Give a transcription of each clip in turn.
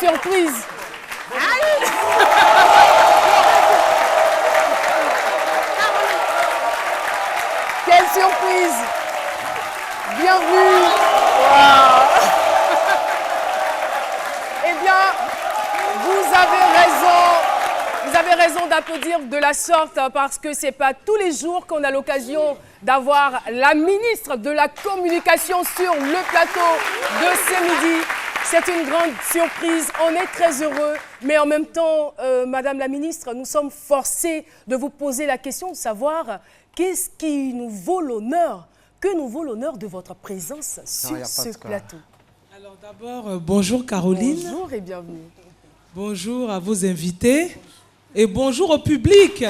surprise. Quelle surprise. Bienvenue. Wow. Eh bien, vous avez raison d'applaudir de la sorte parce que ce n'est pas tous les jours qu'on a l'occasion d'avoir la ministre de la Communication sur le plateau de ce midi. C'est une grande surprise, on est très heureux, mais en même temps, Madame la ministre, nous sommes forcés de vous poser la question de savoir qu'est-ce qui nous vaut l'honneur, que nous vaut l'honneur de votre présence sur ce plateau. Alors d'abord, bonjour Caroline. Bonjour et bienvenue. Bonjour à vos invités et bonjour au public.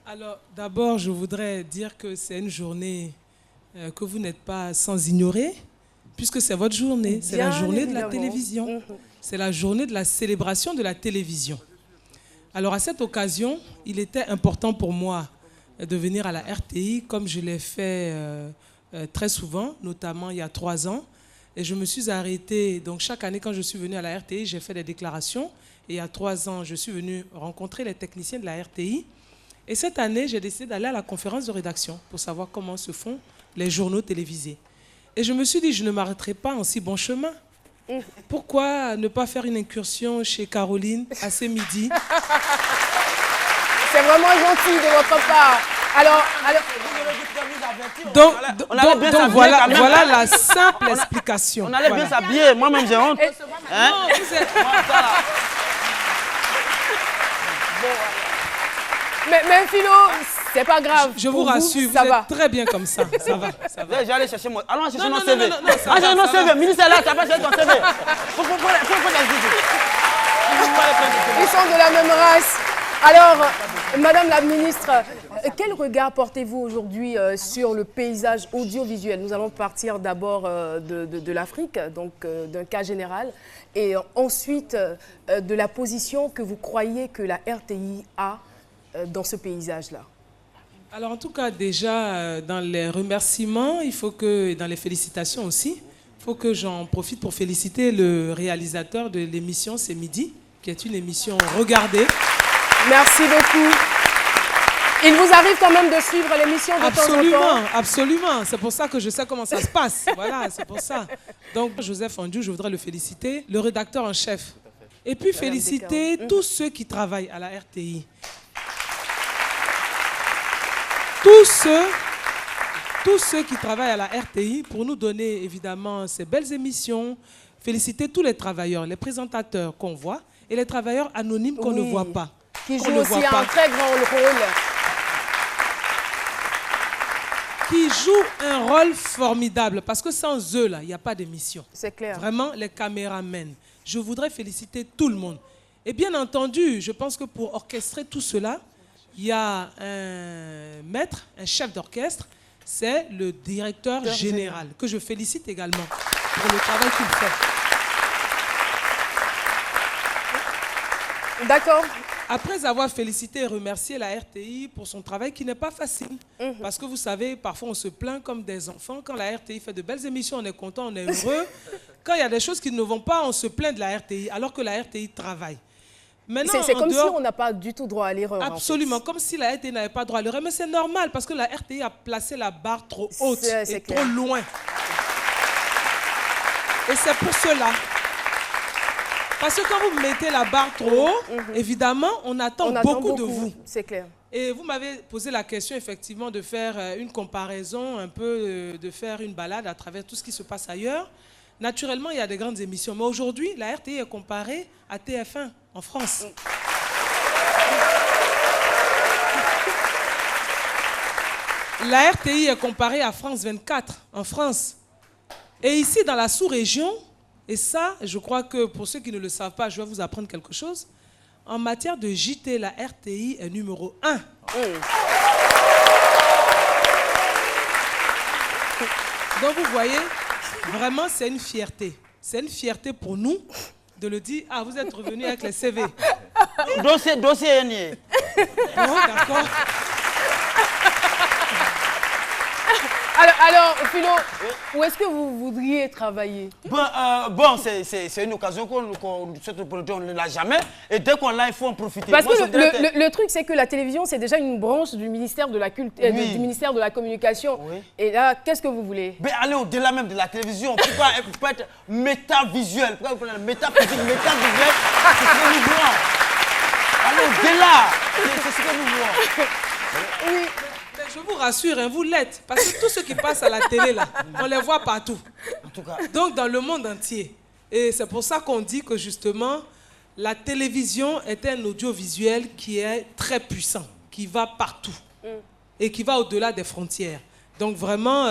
Alors d'abord, je voudrais dire que c'est une journée que vous n'êtes pas sans ignorer, puisque c'est votre journée, c'est la journée de la télévision, c'est la journée de la célébration de la télévision. Alors à cette occasion, il était important pour moi de venir à la RTI, comme je l'ai fait très souvent, notamment il y a 3 ans. Et je me suis arrêtée, donc chaque année quand je suis venue à la RTI, j'ai fait des déclarations. Et il y a 3 ans, je suis venue rencontrer les techniciens de la RTI. Et cette année, j'ai décidé d'aller à la conférence de rédaction pour savoir comment se font les journaux télévisés. Et je me suis dit, je ne m'arrêterai pas en si bon chemin. Pourquoi ne pas faire une incursion chez Caroline à ce midi? C'est vraiment gentil de votre part. Alors donc voilà la simple explication. On allait bien s'habiller, moi-même j'ai honte. Hein? Non, vous êtes... Mais Philo, c'est pas grave. Je vous rassure, vous êtes très bien comme ça. Ça va. J'allais chercher mon... Allons chercher nos CV. Allons chercher nos CV. Ministre est là, tu n'as pas cherché ton CV. Ils sont de la même race. Alors, Madame la ministre, quel regard portez-vous aujourd'hui sur le paysage audiovisuel? Nous allons partir d'abord de l'Afrique, donc d'un cas général, et ensuite de la position que vous croyez que la RTI a dans ce paysage-là. Alors en tout cas, déjà, dans les remerciements, il faut que, et dans les félicitations aussi, il faut que j'en profite pour féliciter le réalisateur de l'émission C'est Midi, qui est une émission regardée. Merci beaucoup. Il vous arrive quand même de suivre l'émission de temps en temps? Absolument. C'est pour ça que je sais comment ça se passe. Voilà, c'est pour ça. Donc, Joseph Andiou, je voudrais le féliciter, le rédacteur en chef. Et puis féliciter tous ceux qui travaillent à la RTI. Tous ceux qui travaillent à la RTI pour nous donner évidemment ces belles émissions. Féliciter tous les travailleurs, les présentateurs qu'on voit et les travailleurs anonymes qu'on ne voit pas. Qui jouent aussi un très grand rôle. Qui jouent un rôle formidable parce que sans eux, là, il n'y a pas d'émission. C'est clair. Vraiment, les caméramens. Je voudrais féliciter tout le monde. Et bien entendu, je pense que pour orchestrer tout cela, il y a un maître, un chef d'orchestre, c'est le directeur général, que je félicite également pour le travail qu'il fait. D'accord. Après avoir félicité et remercié la RTI pour son travail qui n'est pas facile. Parce que vous savez, parfois on se plaint comme des enfants. Quand la RTI fait de belles émissions, on est content, on est heureux. Quand il y a des choses qui ne vont pas, on se plaint de la RTI, alors que la RTI travaille. C'est comme si on n'a pas du tout droit à l'erreur. Absolument, comme si la RTI n'avait pas droit à l'erreur. Mais c'est normal parce que la RTI a placé la barre trop haute et trop loin. Et c'est pour cela. Parce que quand vous mettez la barre trop haut, évidemment, on attend beaucoup de vous. C'est clair. Et vous m'avez posé la question, effectivement, de faire une comparaison, un peu de faire une balade à travers tout ce qui se passe ailleurs. Naturellement, il y a des grandes émissions. Mais aujourd'hui, la RTI est comparée à TF1 en France. La RTI est comparée à France 24 en France. Et ici, dans la sous-région, et ça, je crois que pour ceux qui ne le savent pas, je vais vous apprendre quelque chose. En matière de JT, la RTI est numéro 1. Donc vous voyez, vraiment c'est une fierté. C'est une fierté pour nous de le dire. Ah, vous êtes revenu avec les CV. Dossier nié. Bon, d'accord. Alors, Philo, où est-ce que vous voudriez travailler? Bon, c'est une occasion cette opportunité, on ne l'a jamais. Et dès qu'on l'a, il faut en profiter. Parce que le truc, c'est que la télévision, c'est déjà une branche du ministère de la Culture, du ministère de la Communication. Oui. Et là, qu'est-ce que vous voulez? Ben, aller au-delà même de la télévision. Pourquoi être métavisuel? Pourquoi vous prenez métaphysique, métavisuel? C'est ce que nous voulons. Aller au-delà. C'est ce que nous voulons. Oui. Je vous rassure, hein, vous l'êtes. Parce que tout ce qui passe à la télé, là, on les voit partout. En tout cas. Donc, dans le monde entier. Et c'est pour ça qu'on dit que, justement, la télévision est un audiovisuel qui est très puissant, qui va partout et qui va au-delà des frontières. Donc, vraiment,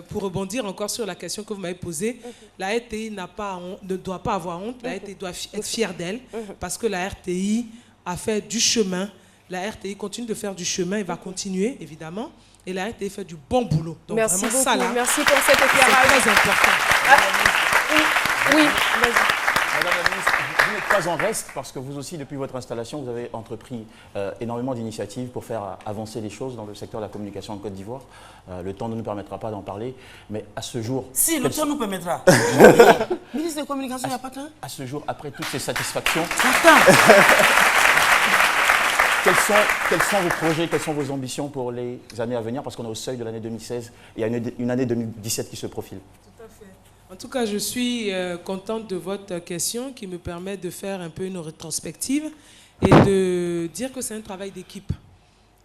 pour rebondir encore sur la question que vous m'avez posée, la RTI ne doit pas avoir honte. La RTI doit être fière d'elle parce que la RTI a fait du chemin. La RTI continue de faire du chemin et va continuer, évidemment. Et la RTI fait du bon boulot. Donc merci vraiment, beaucoup. Ça, là, merci pour cet éclairage. C'est très important. Oui, Madame la ministre, vous n'êtes pas en reste parce que vous aussi, depuis votre installation, vous avez entrepris énormément d'initiatives pour faire avancer les choses dans le secteur de la communication en Côte d'Ivoire. Le temps ne nous permettra pas d'en parler, mais à ce jour... Si, le temps nous permettra. Ministre de la Communication, il n'y a pas de temps. À ce jour, après toutes ces satisfactions... Attends. Quels sont vos projets, quelles sont vos ambitions pour les années à venir? Parce qu'on est au seuil de l'année 2016 et il y a une année 2017 qui se profile. Tout à fait. En tout cas, je suis contente de votre question qui me permet de faire un peu une rétrospective et de dire que c'est un travail d'équipe.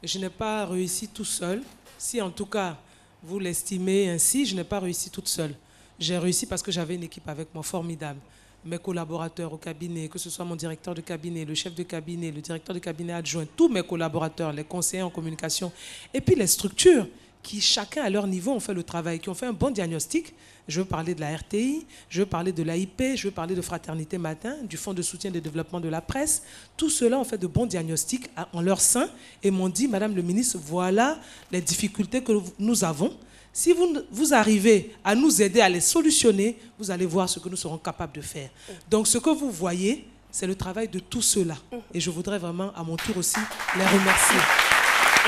Je n'ai pas réussi tout seul. Si en tout cas vous l'estimez ainsi, je n'ai pas réussi toute seule. J'ai réussi parce que j'avais une équipe avec moi formidable. Mes collaborateurs au cabinet, que ce soit mon directeur de cabinet, le chef de cabinet, le directeur de cabinet adjoint, tous mes collaborateurs, les conseillers en communication, et puis les structures qui, chacun à leur niveau, ont fait le travail, qui ont fait un bon diagnostic. Je veux parler de la RTI, je veux parler de l'AIP, je veux parler de Fraternité Matin, du Fonds de soutien et de développement de la presse. Tout cela ont fait de bons diagnostics en leur sein et m'ont dit, Madame le ministre, voilà les difficultés que nous avons. Si vous arrivez à nous aider à les solutionner, vous allez voir ce que nous serons capables de faire. Donc ce que vous voyez, c'est le travail de tout cela. Et je voudrais vraiment, à mon tour aussi, les remercier.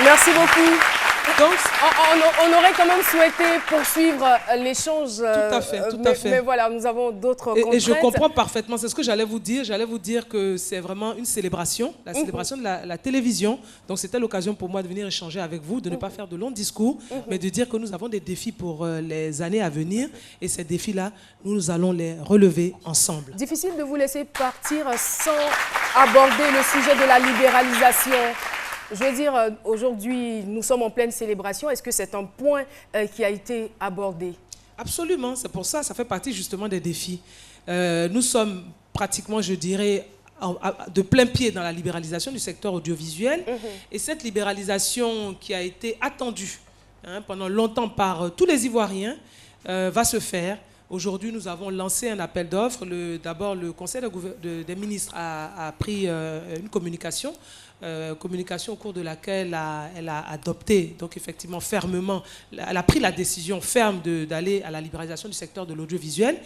Merci beaucoup. Donc, on aurait quand même souhaité poursuivre l'échange. Tout à fait. Mais voilà, nous avons d'autres contraintes. Et je comprends parfaitement, c'est ce que j'allais vous dire. J'allais vous dire que c'est vraiment une célébration, la célébration de la télévision. Donc c'était l'occasion pour moi de venir échanger avec vous, de ne pas faire de longs discours, mais de dire que nous avons des défis pour les années à venir. Et ces défis-là, nous allons les relever ensemble. Difficile de vous laisser partir sans aborder le sujet de la libéralisation. Je veux dire, aujourd'hui, nous sommes en pleine célébration. Est-ce que c'est un point qui a été abordé? Absolument, c'est pour ça, ça fait partie justement des défis. Nous sommes pratiquement, je dirais, de plein pied dans la libéralisation du secteur audiovisuel. Et cette libéralisation qui a été attendue pendant longtemps par tous les Ivoiriens va se faire. Aujourd'hui, nous avons lancé un appel d'offres. D'abord, le Conseil des ministres a pris une communication au cours de laquelle elle a adopté, donc effectivement fermement, elle a pris la décision ferme d'aller à la libéralisation du secteur de l'audiovisuel.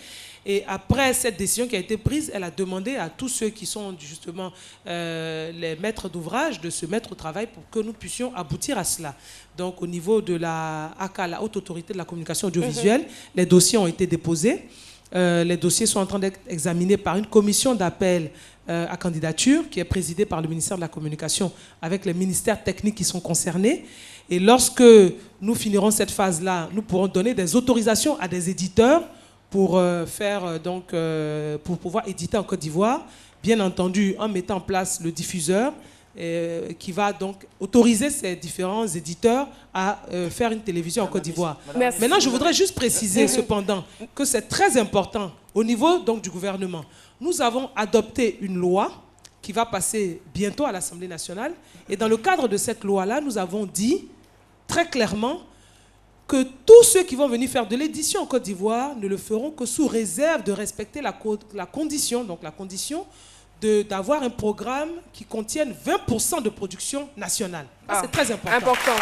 Et après cette décision qui a été prise, elle a demandé à tous ceux qui sont justement les maîtres d'ouvrage de se mettre au travail pour que nous puissions aboutir à cela. Donc au niveau de la ACA, la Haute Autorité de la Communication Audiovisuelle, les dossiers ont été déposés. Les dossiers sont en train d'être examinés par une commission d'appel à candidature qui est présidée par le ministère de la Communication avec les ministères techniques qui sont concernés. Et lorsque nous finirons cette phase-là, nous pourrons donner des autorisations à des éditeurs pour pouvoir éditer en Côte d'Ivoire, bien entendu en mettant en place le diffuseur qui va donc autoriser ces différents éditeurs à faire une télévision en Côte d'Ivoire. Maintenant, je voudrais juste préciser cependant que c'est très important au niveau donc, du gouvernement. Nous avons adopté une loi qui va passer bientôt à l'Assemblée nationale et dans le cadre de cette loi-là, nous avons dit très clairement que tous ceux qui vont venir faire de l'édition en Côte d'Ivoire ne le feront que sous réserve de respecter la condition d'avoir un programme qui contienne 20% de production nationale. C'est très important.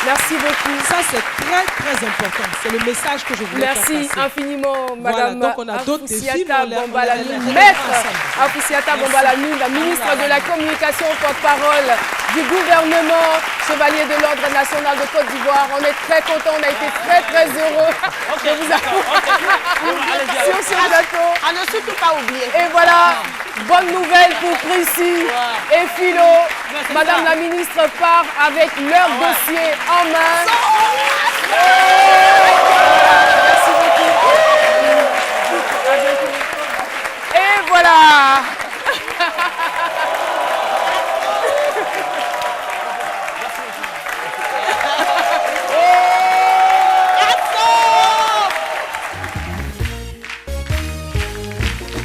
Merci beaucoup. Ça, c'est très, très important. C'est le message que je voulais faire passer. Merci infiniment, Madame donc on a d'autres défis, Maître Afoussiata Bombalani, la ministre de la Communication, porte-parole du gouvernement, chevalier de l'Ordre national de Côte d'Ivoire. On est très contents, on a été très très heureux de vous avoir sur ce plateau. À ne surtout pas oublier. Et voilà, bonne nouvelle pour Prissy et Philo. Madame la ministre part avec leur dossier en main.